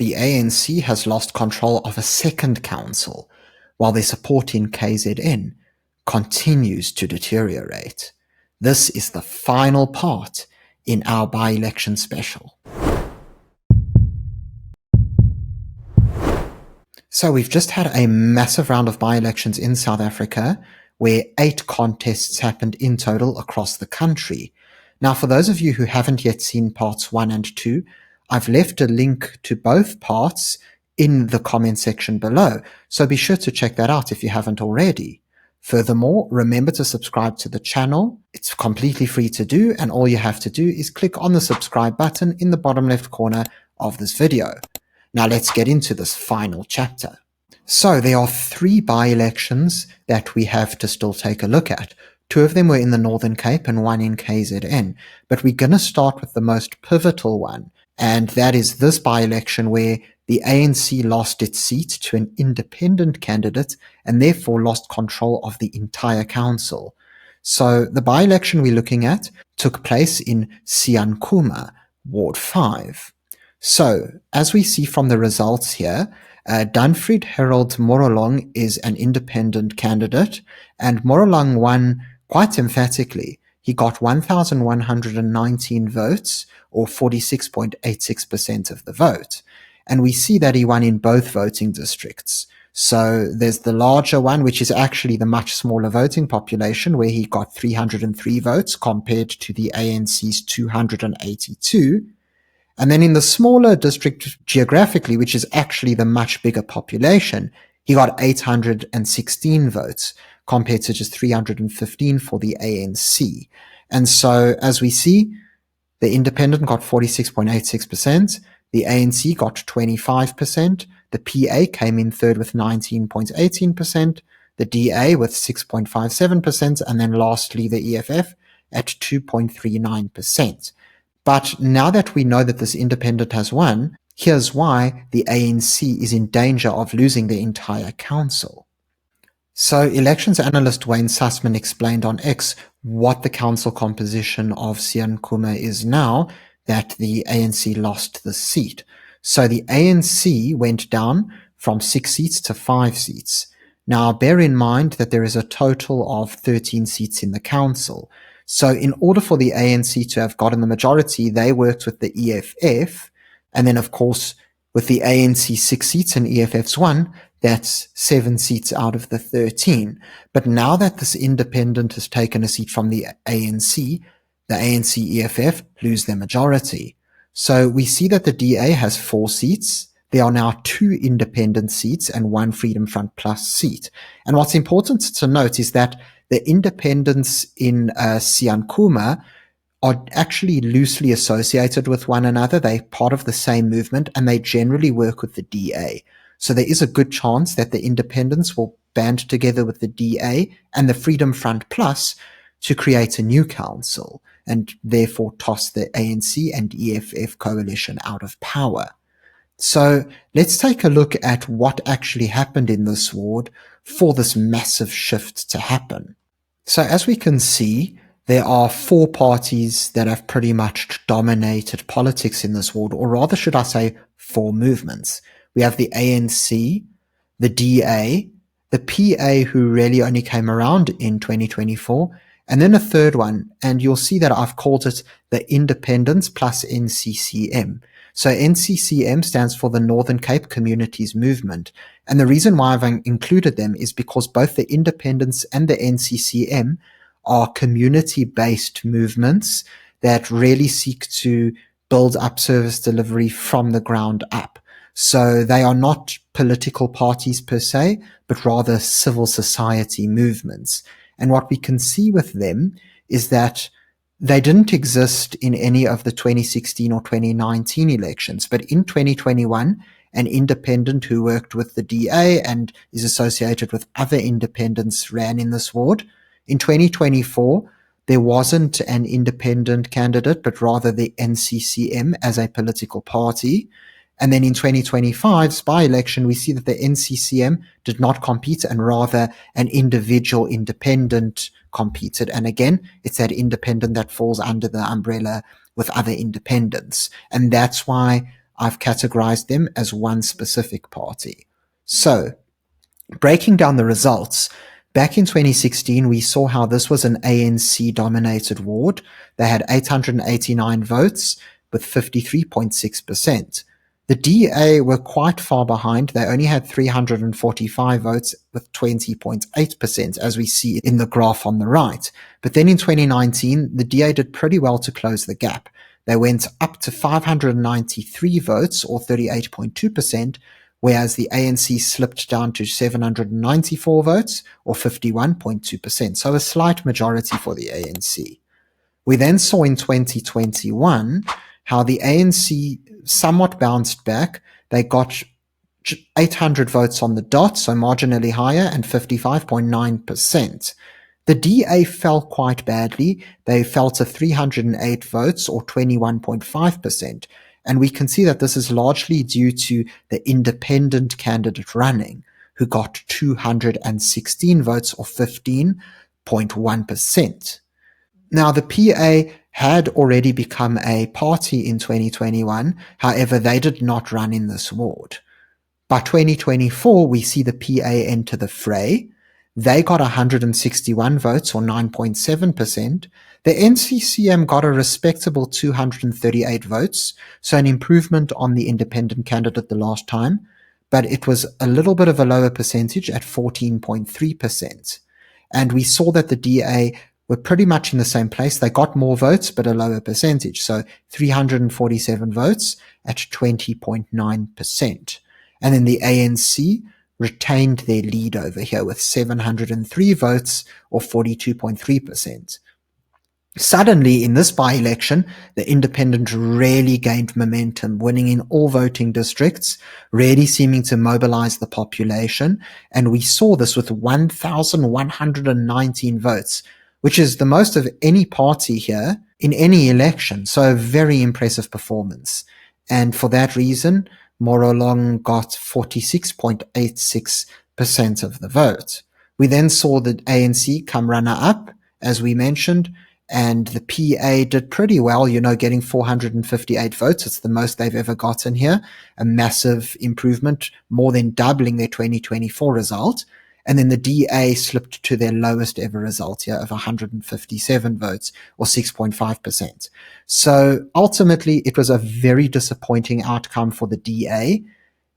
the ANC has lost control of a second council, while their support in KZN continues to deteriorate. This is the final part in our by-election special. So we've just had a massive round of by-elections in South Africa, where 8 contests happened in total across the country. Now, for those of you who haven't yet seen parts 1 and 2, I've left a link to both parts in the comment section below, so be sure to check that out if you haven't already. Furthermore, remember to subscribe to the channel. It's completely free to do, and all you have to do is click on the subscribe button in the bottom left corner of this video. Now let's get into this final chapter. So there are 3 by-elections that we have to still take a look at. 2 of them were in the Northern Cape and 1 in KZN. But we're going to start with the most pivotal one, and that is this by-election where the ANC lost its seat to an independent candidate and therefore lost control of the entire council. So the by-election we're looking at took place in Canuma, Ward 5. So, as we see from the results here, Dunfried Harold Morolong is an independent candidate, and Morolong won quite emphatically. He got 1,119 votes, or 46.86% of the vote. And we see that he won in both voting districts. So there's the larger one, which is actually the much smaller voting population, where he got 303 votes compared to the ANC's 282. And then in the smaller district geographically, which is actually the much bigger population, he got 816 votes compared to just 315 for the ANC. And so, as we see, the independent got 46.86%, the ANC got 25%, the PA came in third with 19.18%, the DA with 6.57%, and then lastly the EFF at 2.39%. But now that we know that this independent has won, here's why the ANC is in danger of losing the entire council. So elections analyst Wayne Sussman explained on X what the council composition of Canuma is now that the ANC lost the seat. So the ANC went down from 6 seats to 5 seats. Now bear in mind that there is a total of 13 seats in the council. So in order for the ANC to have gotten the majority, they worked with the EFF, and then of course with the ANC 6 seats and EFF's 1, that's 7 seats out of the 13. But now that this independent has taken a seat from the ANC EFF lose their majority. So we see that the DA has 4 seats. There are now 2 independent seats and 1 Freedom Front Plus seat. And what's important to note is that the independents in Canuma are actually loosely associated with one another. They're part of the same movement, and they generally work with the DA. So there is a good chance that the independents will band together with the DA and the Freedom Front Plus to create a new council, and therefore toss the ANC and EFF coalition out of power. So let's take a look at what actually happened in this ward for this massive shift to happen. So as we can see, there are 4 parties that have pretty much dominated politics in this ward, or rather should I say 4 movements. We have the ANC, the DA, the PA, who really only came around in 2024, and then a third one, and you'll see that I've called it the Independents plus NCCM. So NCCM stands for the Northern Cape Communities Movement, and the reason why I've included them is because both the Independents and the NCCM are community-based movements that really seek to build up service delivery from the ground up. So they are not political parties per se, but rather civil society movements. And what we can see with them is that they didn't exist in any of the 2016 or 2019 elections, but in 2021, an independent who worked with the DA and is associated with other independents ran in this ward. In 2024, there wasn't an independent candidate, but rather the NCCM as a political party. And then in 2025's by-election, we see that the NCCM did not compete, and rather an individual independent competed. And again, it's that independent that falls under the umbrella with other independents. And that's why I've categorized them as one specific party. So, breaking down the results, back in 2016, we saw how this was an ANC-dominated ward. They had 889 votes with 53.6%. The DA were quite far behind. They only had 345 votes with 20.8%, as we see in the graph on the right. But then in 2019, the DA did pretty well to close the gap. They went up to 593 votes, or 38.2%, whereas the ANC slipped down to 794 votes, or 51.2%, so a slight majority for the ANC. We then saw in 2021 how the ANC somewhat bounced back. They got 800 votes on the dot, so marginally higher, and 55.9%. The DA fell quite badly. They fell to 308 votes, or 21.5%. And we can see that this is largely due to the independent candidate running, who got 216 votes, or 15.1%. Now, the PA had already become a party in 2021. However, they did not run in this ward. By 2024, we see the PA enter the fray. They got 161 votes, or 9.7%. The NCCM got a respectable 238 votes, so an improvement on the independent candidate the last time, but it was a little bit of a lower percentage at 14.3%. And we saw that the DA were pretty much in the same place. They got more votes, but a lower percentage. So 347 votes at 20.9%. And then the ANC retained their lead over here with 703 votes, or 42.3%. Suddenly, in this by-election, the independent really gained momentum, winning in all voting districts, really seeming to mobilize the population. And we saw this with 1,119 votes, which is the most of any party here in any election. So a very impressive performance. And for that reason, Morolong got 46.86% of the vote. We then saw the ANC come runner-up, as we mentioned, and the PA did pretty well, getting 458 votes. It's the most they've ever gotten here. A massive improvement, more than doubling their 2024 result. And then the DA slipped to their lowest ever result here of 157 votes, or 6.5%. So ultimately, it was a very disappointing outcome for the DA,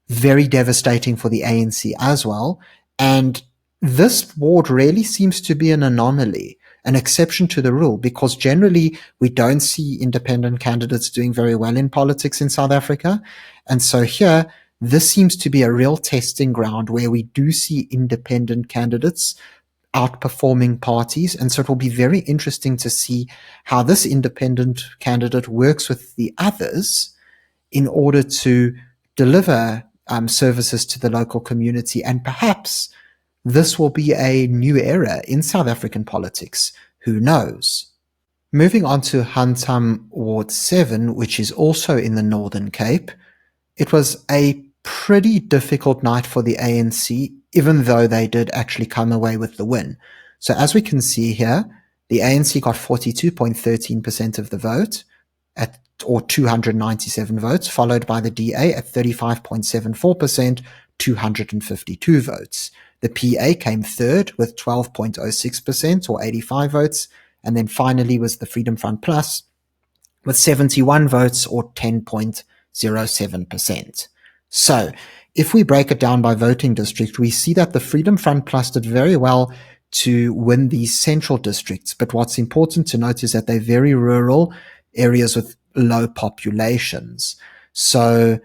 very devastating for the ANC as well. And this ward really seems to be an anomaly, an exception to the rule, because generally we don't see independent candidates doing very well in politics in South Africa. And so here, this seems to be a real testing ground where we do see independent candidates outperforming parties. And so it will be very interesting to see how this independent candidate works with the others in order to deliver services to the local community. And perhaps this will be a new era in South African politics. Who knows? Moving on to Hanam Ward 7, which is also in the Northern Cape, it was a pretty difficult night for the ANC, even though they did actually come away with the win. So as we can see here, the ANC got 42.13% of the vote, or 297 votes, followed by the DA at 35.74%, 252 votes. The PA came third with 12.06%, or 85 votes, and then finally was the Freedom Front Plus with 71 votes, or 10.07%. So, if we break it down by voting district, we see that the Freedom Front Plus did very well to win these central districts. But what's important to note is that they're very rural areas with low populations. So,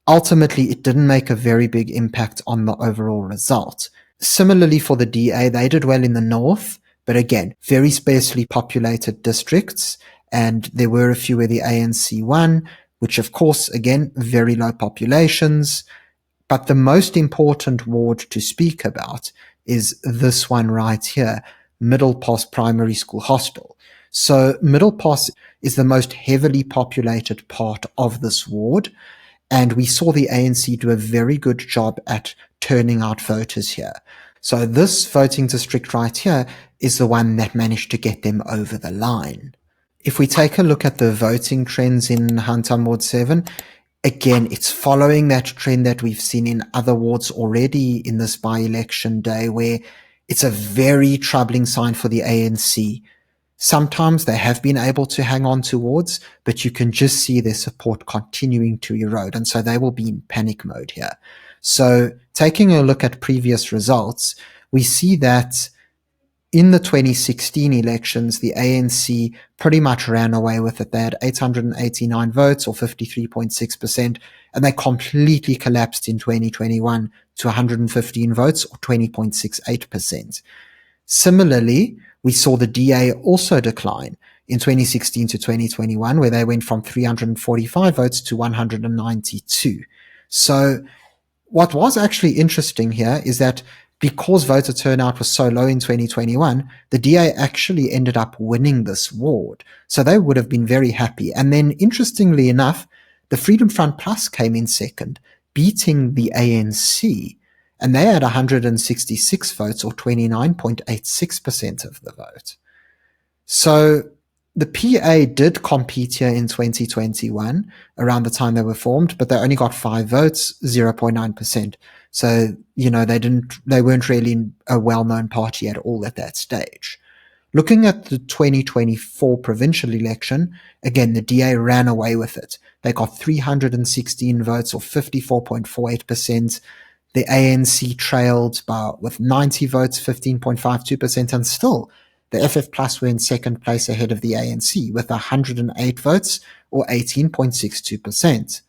ultimately, it didn't make a very big impact on the overall result. Similarly for the DA, they did well in the north, but again, very sparsely populated districts, and there were a few where the ANC won, which of course, again, very low populations. But the most important ward to speak about is this one right here, Middle Pass Primary School Hostel. So Middle Pass is the most heavily populated part of this ward, and we saw the ANC do a very good job at turning out voters here. So this voting district right here is the one that managed to get them over the line. If we take a look at the voting trends in Hanam Ward 7, Again, it's following that trend that we've seen in other wards already in this by-election day, where it's a very troubling sign for the ANC. Sometimes they have been able to hang on to wards, but you can just see their support continuing to erode, and so they will be in panic mode here. So taking a look at previous results, we see that in the 2016 elections, the ANC pretty much ran away with it. They had 889 votes, or 53.6%, and they completely collapsed in 2021 to 115 votes, or 20.68%. Similarly, we saw the DA also decline in 2016 to 2021, where they went from 345 votes to 192. So what was actually interesting here is that because voter turnout was so low in 2021, the DA actually ended up winning this ward. So they would have been very happy. And then, interestingly enough, the Freedom Front Plus came in second, beating the ANC. And they had 166 votes, or 29.86% of the vote. So the PA did compete here in 2021, around the time they were formed, but they only got 5 votes, 0.9%. So, they weren't really a well-known party at all at that stage. Looking at the 2024 provincial election, again, the DA ran away with it. They got 316 votes, or 54.48%. The ANC trailed with 90 votes, 15.52%, and still the FF Plus were in second place ahead of the ANC with 108 votes, or 18.62%.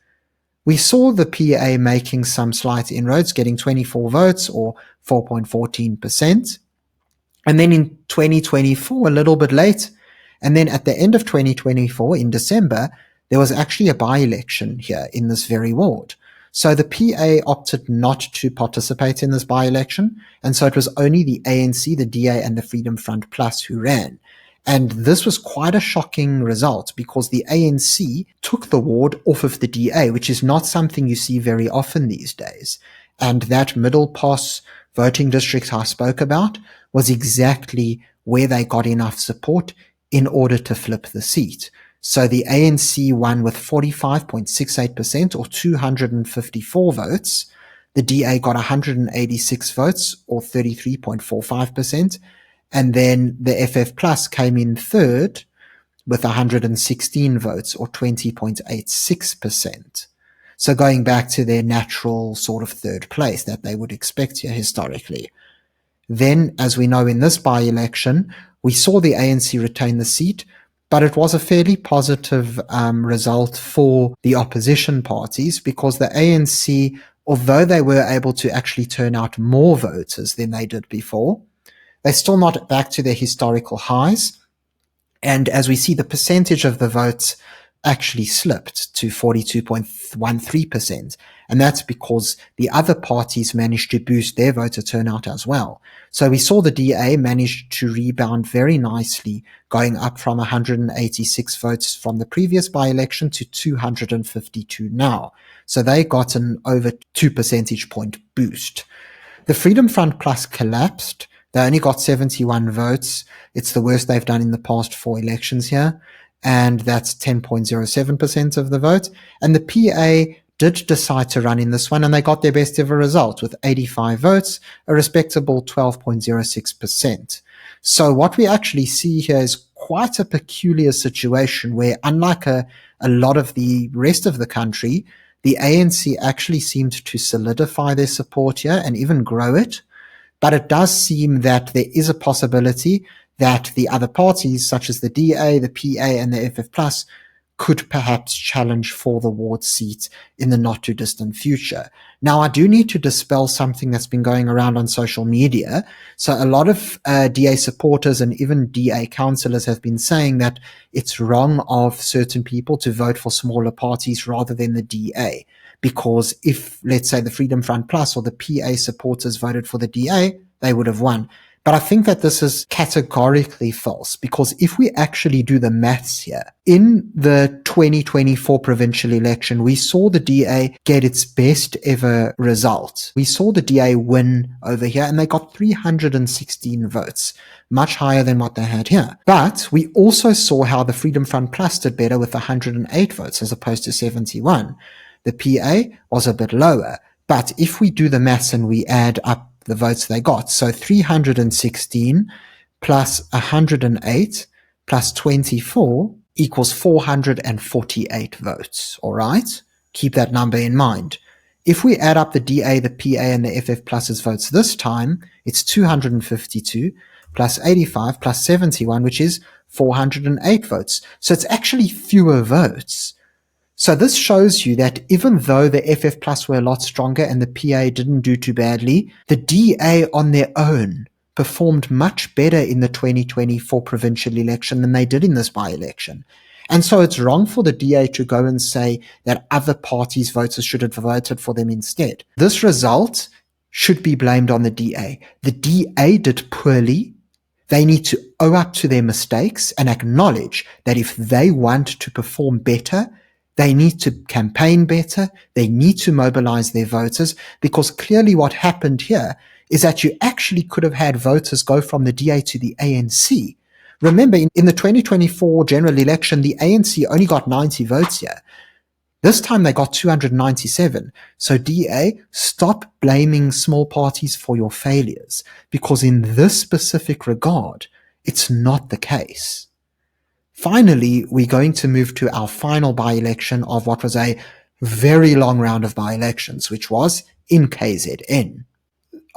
We saw the PA making some slight inroads, getting 24 votes, or 4.14%. And then in 2024, a little bit late, and then at the end of 2024, in December, there was actually a by-election here in this very ward. So the PA opted not to participate in this by-election, and so it was only the ANC, the DA, and the Freedom Front Plus who ran. And this was quite a shocking result, because the ANC took the ward off of the DA, which is not something you see very often these days. And that middle pass voting district I spoke about was exactly where they got enough support in order to flip the seat. So the ANC won with 45.68%, or 254 votes. The DA got 186 votes, or 33.45%. And then the FF Plus came in third with 116 votes, or 20.86%. So going back to their natural sort of third place that they would expect here historically. Then, as we know, in this by-election, we saw the ANC retain the seat, but it was a fairly positive result for the opposition parties, because the ANC, although they were able to actually turn out more voters than they did before, they're still not back to their historical highs. And as we see, the percentage of the votes actually slipped to 42.13%. And that's because the other parties managed to boost their voter turnout as well. So we saw the DA managed to rebound very nicely, going up from 186 votes from the previous by-election to 252 now. So they got an over 2 percentage point boost. The Freedom Front Plus collapsed. They only got 71 votes. It's the worst they've done in the past 4 elections here. And that's 10.07% of the vote. And the PA did decide to run in this one, and they got their best ever result with 85 votes, a respectable 12.06%. So what we actually see here is quite a peculiar situation where, unlike a lot of the rest of the country, the ANC actually seemed to solidify their support here and even grow it. But it does seem that there is a possibility that the other parties, such as the DA, the PA, and the FF Plus, could perhaps challenge for the ward seat in the not-too-distant future. Now, I do need to dispel something that's been going around on social media. So a lot of DA supporters and even DA councillors have been saying that it's wrong of certain people to vote for smaller parties rather than the DA. Because if, let's say, the Freedom Front Plus or the PA supporters voted for the DA, they would have won. But I think that this is categorically false, because if we actually do the maths here, in the 2024 provincial election, we saw the DA get its best ever result. We saw the DA win over here, and they got 316 votes, much higher than what they had here. But we also saw how the Freedom Front Plus did better with 108 votes as opposed to 71. The PA was a bit lower. But if we do the maths and we add up the votes they got, so 316 plus 108 plus 24 equals 448 votes, all right? Keep that number in mind. If we add up the DA, the PA, and the FF Plus's votes this time, it's 252 plus 85 plus 71, which is 408 votes. So it's actually fewer votes. So this shows you that even though the FF Plus were a lot stronger and the PA didn't do too badly, the DA on their own performed much better in the 2024 provincial election than they did in this by-election. And so it's wrong for the DA to go and say that other parties' voters should have voted for them instead. This result should be blamed on the DA. The DA did poorly. They need to owe up to their mistakes and acknowledge that if they want to perform better, they need to campaign better. They need to mobilize their voters, because clearly what happened here is that you actually could have had voters go from the DA to the ANC. Remember, in the 2024 general election, the ANC only got 90 votes here. This time they got 297. So DA, stop blaming small parties for your failures, because in this specific regard, it's not the case. Finally, we're going to move to our final by-election of what was a very long round of by-elections, which was in KZN.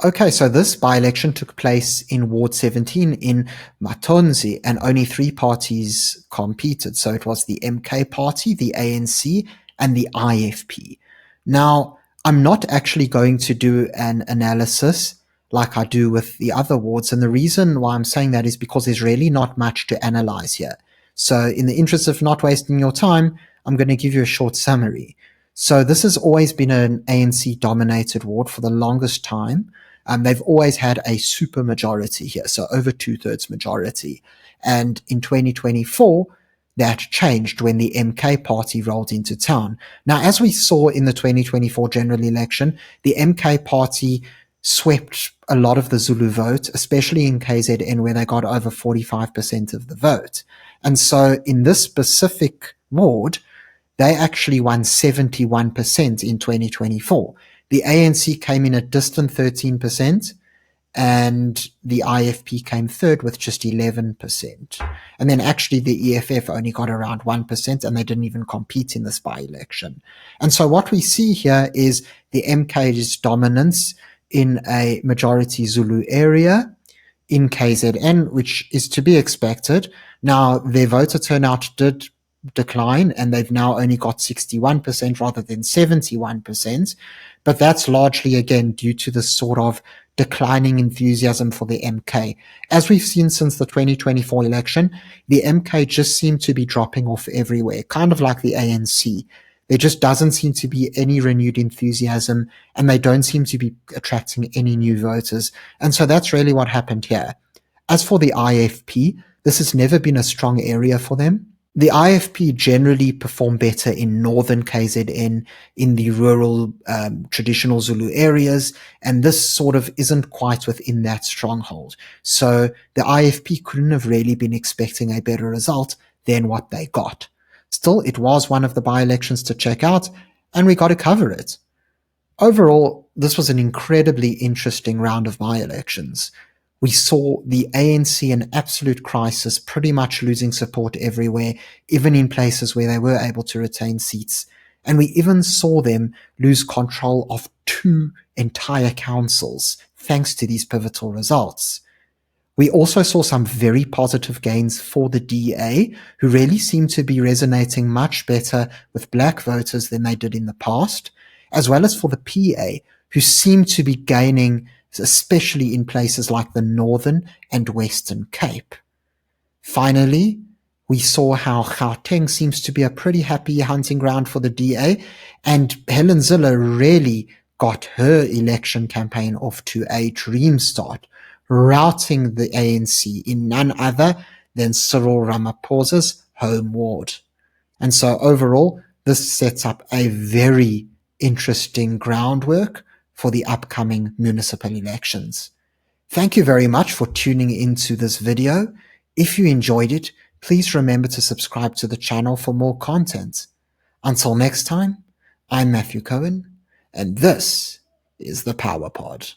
Okay, so this by-election took place in Ward 17 in Matonzi, and only 3 parties competed. So it was the MK party, the ANC, and the IFP. Now, I'm not actually going to do an analysis like I do with the other wards, and the reason why I'm saying that is because there's really not much to analyze here. So in the interest of not wasting your time, I'm going to give you a short summary. So this has always been an ANC-dominated ward for the longest time. They've always had a super majority here, so over 2/3 majority. And in 2024, that changed when the MK party rolled into town. Now, as we saw in the 2024 general election, the MK party swept a lot of the Zulu vote, especially in KZN, where they got over 45% of the vote. And so in this specific ward, they actually won 71% in 2024. The ANC came in at distant 13%, and the IFP came third with just 11%. And then actually the EFF only got around 1%, and they didn't even compete in this by-election. And so what we see here is the MK's dominance in a majority Zulu area in KZN, which is to be expected. Now, their voter turnout did decline, and they've now only got 61% rather than 71%. But that's largely, again, due to the sort of declining enthusiasm for the MK. As we've seen since the 2024 election, the MK just seem to be dropping off everywhere, kind of like the ANC. There just doesn't seem to be any renewed enthusiasm, and they don't seem to be attracting any new voters. And so that's really what happened here. As for the IFP, this has never been a strong area for them. The IFP generally perform better in northern KZN, in the rural, traditional Zulu areas, and this sort of isn't quite within that stronghold. So the IFP couldn't have really been expecting a better result than what they got. Still, it was one of the by-elections to check out, and we got to cover it. Overall, this was an incredibly interesting round of by-elections. We saw the ANC in absolute crisis, pretty much losing support everywhere, even in places where they were able to retain seats. And we even saw them lose control of 2 entire councils, thanks to these pivotal results. We also saw some very positive gains for the DA, who really seem to be resonating much better with black voters than they did in the past, as well as for the PA, who seem to be gaining, especially in places like the Northern and Western Cape. Finally, we saw how Gauteng seems to be a pretty happy hunting ground for the DA, and Helen Zille really got her election campaign off to a dream start, routing the ANC in none other than Cyril Ramaphosa's home ward. And so overall, this sets up a very interesting groundwork for the upcoming municipal elections. Thank you very much for tuning into this video. If you enjoyed it, please remember to subscribe to the channel for more content. Until next time, I'm Matthew Cohen, and this is the Power Pod.